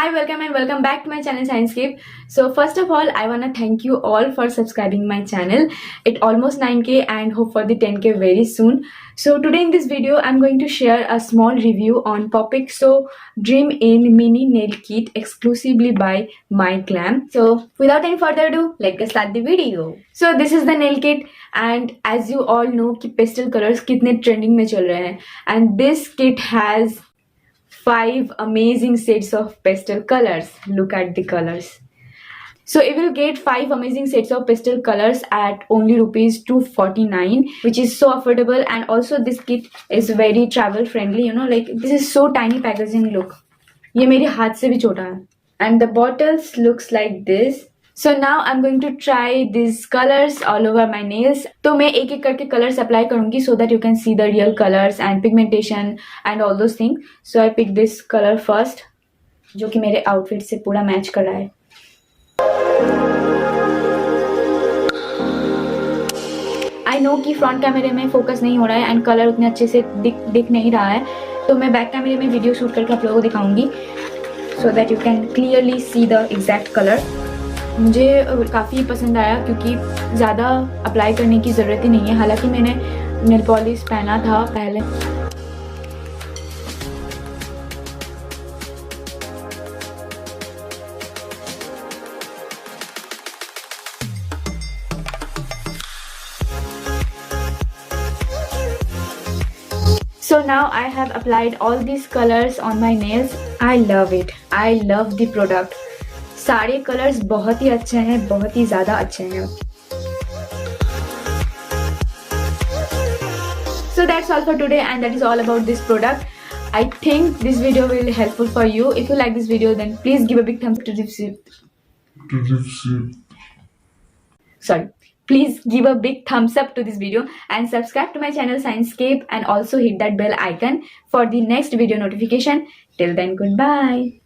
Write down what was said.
Hi, welcome and welcome back to my channel ShineScape. So first of all, I wanna thank you all for subscribing my channel. It almost 9k and hope for the 10k very soon. So today in this video, I'm going to share a small review on POPxo Dreamin mini nail kit exclusively by Myglamm. So without any further ado, let's start the video. So this is the nail kit, and as you all know कि pastel colors कितने trending में चल रहे हैं, and this kit has 5 amazing sets of pastel colors. Look at the colors. So you will get 5 amazing sets of pastel colors at only rupees 249, which is so affordable. And also this kit is very travel friendly, you know, like this is so tiny packaging. Look, ये मेरे हाथ से भी छोटा है. And the bottles looks like this. So now I'm going to try these colors all over my nails. तो मैं एक एक करके colors apply करूँगी so that you can see the real colors and pigmentation and all those things. So I pick this color first, जो कि मेरे outfit से पूरा match कर रहा है. I know कि front कैमरे में focus नहीं हो रहा है and color उतने अच्छे से दिख नहीं रहा है, तो मैं back कैमरे में video shoot करके आप लोगों को दिखाऊंगी so that you can clearly see the exact color. मुझे काफ़ी पसंद आया क्योंकि ज़्यादा अप्लाई करने की ज़रूरत ही नहीं है. हालांकि मैंने नेल पॉलिश पहना था पहले. So now I have applied all these colors on my nails. I love it. I love the product. सारे कलर्स बहुत ही अच्छे हैं, बहुत ही ज़्यादा अच्छे हैं. So that's all for today, and that is all about this product. I think this video will be helpful for you. If you like this video, then please give a big thumbs up to this. Please give a big thumbs up to this video and subscribe to my channel ShineScape, and also hit that bell icon for the next video notification. Till then, goodbye.